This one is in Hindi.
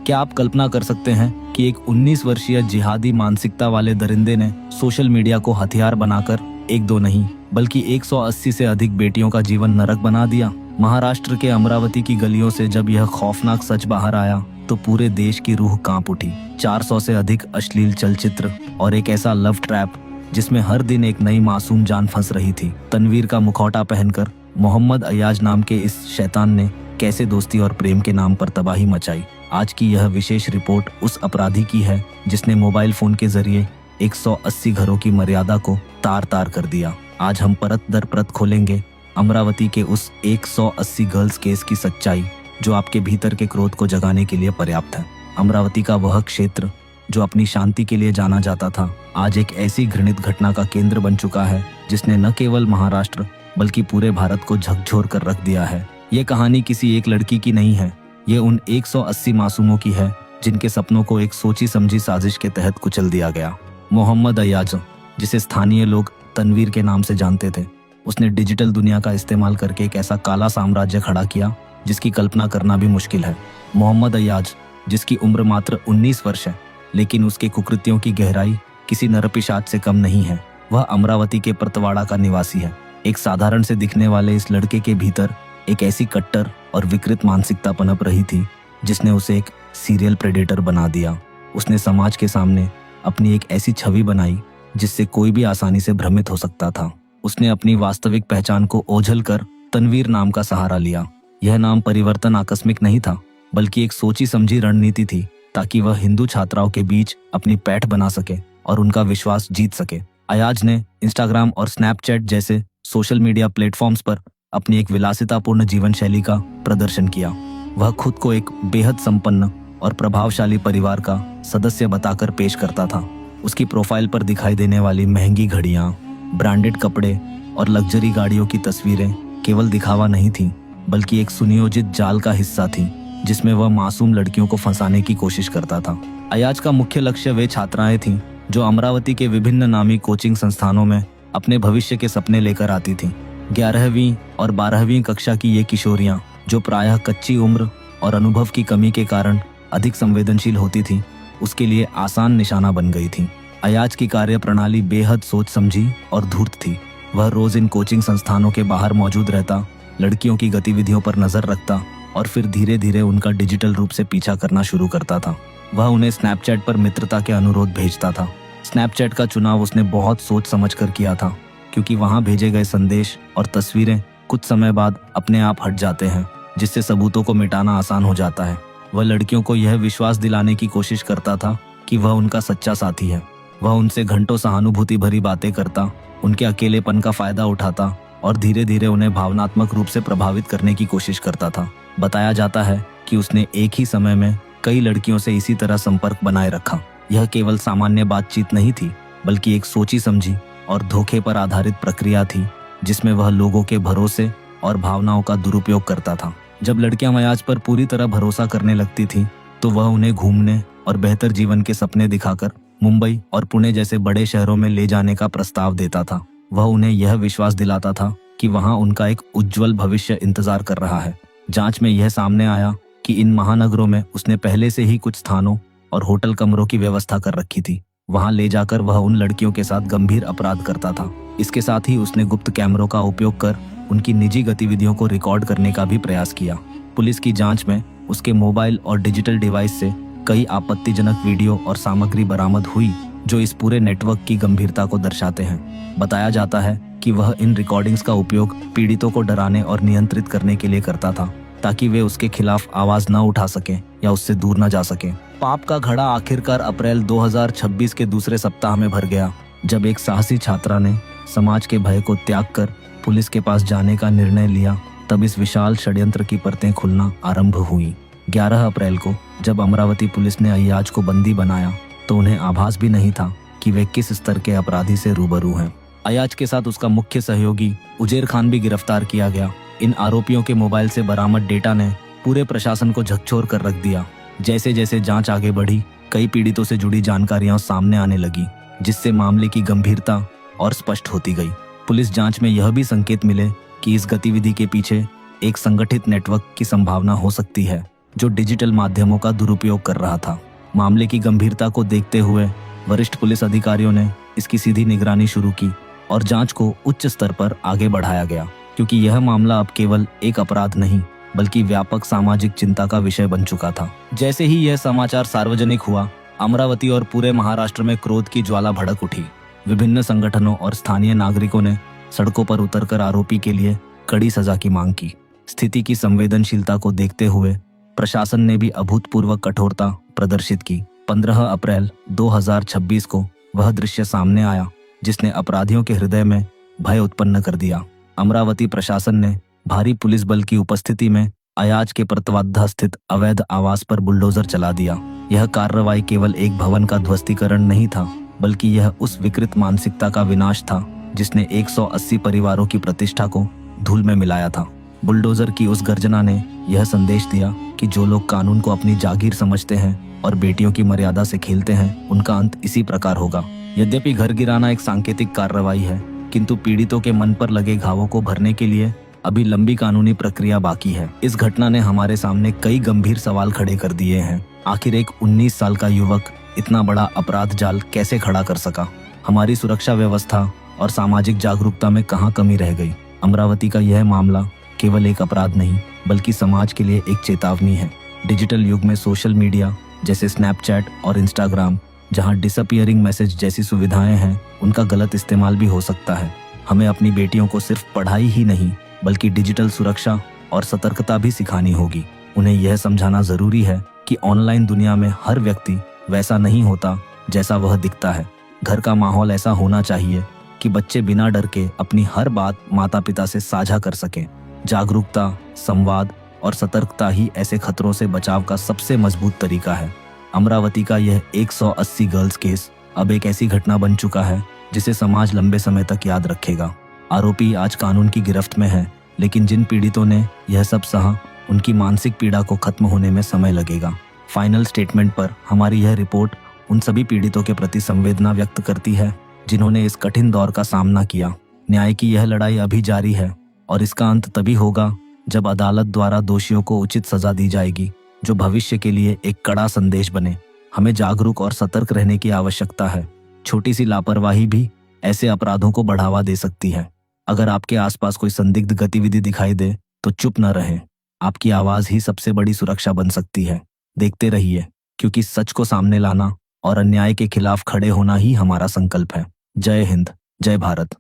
क्या आप कल्पना कर सकते हैं कि एक 19 वर्षीय जिहादी मानसिकता वाले दरिंदे ने सोशल मीडिया को हथियार बनाकर एक दो नहीं बल्कि 180 से अधिक बेटियों का जीवन नरक बना दिया। महाराष्ट्र के अमरावती की गलियों से जब यह खौफनाक सच बाहर आया तो पूरे देश की रूह कांप उठी। 400 से अधिक अश्लील चलचित्र और एक ऐसा लव ट्रैप जिसमें हर दिन एक नई मासूम जान फंस रही थी। तनवीर का मुखौटा पहनकर मोहम्मद अयाज नाम के इस शैतान ने कैसे दोस्ती और प्रेम के नाम पर तबाही मचाई। आज की यह विशेष रिपोर्ट उस अपराधी की है जिसने मोबाइल फोन के जरिए 180 घरों की मर्यादा को तार तार कर दिया। आज हम परत दर परत खोलेंगे अमरावती के उस 180 गर्ल्स केस की सच्चाई जो आपके भीतर के क्रोध को जगाने के लिए पर्याप्त है। अमरावती का वह क्षेत्र जो अपनी शांति के लिए जाना जाता था आज एक ऐसी घृणित घटना का केंद्र बन चुका है जिसने न केवल महाराष्ट्र बल्कि पूरे भारत को झकझोर कर रख दिया है। ये कहानी किसी एक लड़की की नहीं है, ये उन 180 मासूमों की है जिनके सपनों को एक सोची समझी साजिश के तहत कुचल दिया गया। मोहम्मद अयाज, जिसे स्थानीय लोग तनवीर के नाम से जानते थे, उसने डिजिटल दुनिया का इस्तेमाल करके एक ऐसा काला साम्राज्य खड़ा किया जिसकी कल्पना करना भी मुश्किल है। मोहम्मद अयाज, जिसकी उम्र मात्र 19 वर्ष है, लेकिन उसके कुकृत्यों की गहराई किसी नरपिशाच से कम नहीं है। वह अमरावती के परतवाड़ा का निवासी है। एक साधारण से दिखने वाले इस लड़के के भीतर एक ऐसी कट्टर और विकृत मानसिकता पनप रही थी जिसने उसे एक सीरियल प्रेडेटर बना दिया। उसने समाज के सामने अपनी एक ऐसी छवि बनाई जिससे कोई भी आसानी से भ्रमित हो सकता था। उसने अपनी वास्तविक पहचान को ओझल कर तनवीर नाम का सहारा लिया। यह नाम परिवर्तन आकस्मिक नहीं था बल्कि एक सोची समझी रणनीति थी ताकि वह हिंदू छात्राओं के बीच अपनी पैठ बना सके और उनका विश्वास जीत सके। अयाज ने इंस्टाग्राम और स्नैपचैट जैसे सोशल मीडिया प्लेटफॉर्म्स पर अपनी एक विलासितापूर्ण जीवन शैली का प्रदर्शन किया। वह खुद को एक बेहद संपन्न और प्रभावशाली परिवार का सदस्य बताकर पेश करता था। उसकी प्रोफाइल पर दिखाई देने वाली महंगी घड़ियां, ब्रांडेड कपड़े और लग्जरी गाड़ियों की तस्वीरें केवल दिखावा नहीं थी बल्कि एक सुनियोजित जाल का हिस्सा थी जिसमें वह मासूम लड़कियों को फंसाने की कोशिश करता था। अयाज का मुख्य लक्ष्य वे छात्राएं थीं जो अमरावती के विभिन्न नामी कोचिंग संस्थानों में अपने भविष्य के सपने लेकर आती थीं। 11वीं और 12वीं कक्षा की ये किशोरियां जो प्रायः कच्ची उम्र और अनुभव की कमी के कारण अधिक संवेदनशील होती थीं, उसके लिए आसान निशाना बन गई थीं। अयाज की कार्य प्रणाली बेहद सोच समझी और धूर्त थी। वह रोज इन कोचिंग संस्थानों के बाहर मौजूद रहता, लड़कियों की गतिविधियों पर नजर रखता और फिर धीरे धीरे उनका डिजिटल रूप से पीछा करना शुरू करता था। वह उन्हें स्नैपचैट पर मित्रता के अनुरोध भेजता था। स्नैपचैट का चुनाव उसने बहुत सोच समझ कर किया था क्योंकि वहां भेजे गए संदेश और तस्वीरें कुछ समय बाद अपने आप हट जाते हैं जिससे सबूतों को मिटाना आसान हो जाता है। वह लड़कियों को यह विश्वास दिलाने की कोशिश करता था कि वह उनका सच्चा साथी है। वह उनसे घंटों सहानुभूति भरी बातें करता, उनके अकेलेपन का फायदा उठाता और धीरे धीरे उन्हें भावनात्मक रूप से प्रभावित करने की कोशिश करता था। बताया जाता है कि उसने एक ही समय में कई लड़कियों से इसी तरह संपर्क बनाए रखा। यह केवल सामान्य बातचीत नहीं थी बल्कि एक सोची समझी और धोखे पर आधारित प्रक्रिया थी जिसमें वह लोगों के भरोसे और भावनाओं का दुरुपयोग करता था। जब लड़कियां अयाज पर पूरी तरह भरोसा करने लगती थीं, तो वह उन्हें घूमने और बेहतर जीवन के सपने दिखाकर मुंबई और पुणे जैसे बड़े शहरों में ले जाने का प्रस्ताव देता था। वह उन्हें यह विश्वास दिलाता था कि वहां उनका एक उज्जवल भविष्य इंतजार कर रहा है। जांच में यह सामने आया कि इन महानगरों में उसने पहले से ही कुछ स्थानों और होटल कमरों की व्यवस्था कर रखी थी। वहां ले जाकर वह उन लड़कियों के साथ गंभीर अपराध करता था। इसके साथ ही उसने गुप्त कैमरों का उपयोग कर उनकी निजी गतिविधियों को रिकॉर्ड करने का भी प्रयास किया। पुलिस की जांच में उसके मोबाइल और डिजिटल डिवाइस से कई आपत्तिजनक वीडियो और सामग्री बरामद हुई जो इस पूरे नेटवर्क की गंभीरता को दर्शाते हैं। बताया जाता है कि वह इन रिकॉर्डिंग्स का उपयोग पीड़ितों को डराने और नियंत्रित करने के लिए करता था ताकि वे उसके खिलाफ आवाज न उठा सकें या उससे दूर न जा सकें। पाप का घड़ा आखिरकार अप्रैल 2026 के दूसरे सप्ताह में भर गया जब एक साहसी छात्रा ने समाज के भय को त्याग कर पुलिस के पास जाने का निर्णय लिया। तब इस विशाल षड्यंत्र की परतें खुलना आरंभ हुई। 11 अप्रैल को जब अमरावती पुलिस ने अयाज को बंदी बनाया तो उन्हें आभास भी नहीं था कि वे किस स्तर के अपराधी से रूबरू हैं। अयाज के साथ उसका मुख्य सहयोगी उजेर खान भी गिरफ्तार किया गया। इन आरोपियों के मोबाइल से बरामद डेटा ने पूरे प्रशासन को झकझोर कर रख दिया। जैसे जैसे जांच आगे बढ़ी, कई पीड़ितों से जुड़ी जानकारियां सामने आने लगी जिससे मामले की गंभीरता और स्पष्ट होती गई। पुलिस जांच में यह भी संकेत मिले कि इस गतिविधि के पीछे एक संगठित नेटवर्क की संभावना हो सकती है। जो डिजिटल माध्यमों का दुरुपयोग कर रहा था। मामले की गंभीरता को देखते हुए वरिष्ठ पुलिस अधिकारियों ने इसकी सीधी निगरानी शुरू की और जांच को उच्च स्तर पर आगे बढ़ाया गया, क्योंकि यह मामला अब केवल एक अपराध नहीं बल्कि व्यापक सामाजिक चिंता का विषय बन चुका था। जैसे ही यह समाचार सार्वजनिक हुआ, अमरावती और पूरे महाराष्ट्र में क्रोध की ज्वाला भड़क उठी। विभिन्न संगठनों और स्थानीय नागरिकों ने सड़कों पर उतरकर आरोपी के लिए कड़ी सजा की मांग की। स्थिति की संवेदनशीलता को देखते हुए प्रशासन ने भी अभूतपूर्व कठोरता प्रदर्शित की। 15 अप्रैल 2026 को वह दृश्य सामने आया जिसने अपराधियों के हृदय में भय उत्पन्न कर दिया। अमरावती प्रशासन ने भारी पुलिस बल की उपस्थिति में अयाज के प्रतवाद्धा स्थित अवैध आवास पर बुलडोजर चला दिया। यह कार्रवाई केवल एक भवन का ध्वस्तीकरण नहीं था, बल्कि यह उस विकृत मानसिकता का विनाश था जिसने 180 परिवारों की प्रतिष्ठा को धूल में मिलाया था। बुलडोजर की उस गर्जना ने यह संदेश दिया कि जो लोग कानून को अपनी जागीर समझते हैं और बेटियों की मर्यादा से खेलते हैं, उनका अंत इसी प्रकार होगा। यद्यपि घर गिराना एक सांकेतिक कार्रवाई है, किंतु पीड़ितों के मन पर लगे घावों को भरने के लिए अभी लंबी कानूनी प्रक्रिया बाकी है। इस घटना ने हमारे सामने कई गंभीर सवाल खड़े कर दिए हैं। आखिर एक 19 साल का युवक इतना बड़ा अपराध जाल कैसे खड़ा कर सका? हमारी सुरक्षा व्यवस्था और सामाजिक जागरूकता में कहाँ कमी रह गई? अमरावती का यह मामला केवल एक अपराध नहीं बल्कि समाज के लिए एक चेतावनी है। डिजिटल युग में सोशल मीडिया जैसे स्नैपचैट और इंस्टाग्राम, जहां डिसअपीयरिंग मैसेज जैसी सुविधाएं हैं, उनका गलत इस्तेमाल भी हो सकता है। हमें अपनी बेटियों को सिर्फ पढ़ाई ही नहीं बल्कि डिजिटल सुरक्षा और सतर्कता भी सिखानी होगी। उन्हें यह समझाना जरूरी है कि ऑनलाइन दुनिया में हर व्यक्ति वैसा नहीं होता जैसा वह दिखता है। घर का माहौल ऐसा होना चाहिए कि बच्चे बिना डर के अपनी हर बात माता पिता से साझा कर सकें। जागरूकता, संवाद और सतर्कता ही ऐसे खतरों से बचाव का सबसे मजबूत तरीका है। अमरावती का यह 180 गर्ल्स केस अब एक ऐसी घटना बन चुका है जिसे समाज लंबे समय तक याद रखेगा। आरोपी आज कानून की गिरफ्त में है, लेकिन जिन पीड़ितों ने यह सब सहा, उनकी मानसिक पीड़ा को खत्म होने में समय लगेगा। फाइनल स्टेटमेंट पर हमारी यह रिपोर्ट उन सभी पीड़ितों के प्रति संवेदना व्यक्त करती है जिन्होंने इस कठिन दौर का सामना किया। न्याय की यह लड़ाई अभी जारी है और इसका अंत तभी होगा जब अदालत द्वारा दोषियों को उचित सजा दी जाएगी, जो भविष्य के लिए एक कड़ा संदेश बने। हमें जागरूक और सतर्क रहने की आवश्यकता है। छोटी सी लापरवाही भी ऐसे अपराधों को बढ़ावा दे सकती है। अगर आपके आसपास कोई संदिग्ध गतिविधि दिखाई दे तो चुप न रहें। आपकी आवाज ही सबसे बड़ी सुरक्षा बन सकती है। देखते रहिए, क्योंकि सच को सामने लाना और अन्याय के खिलाफ खड़े होना ही हमारा संकल्प है। जय हिंद, जय भारत।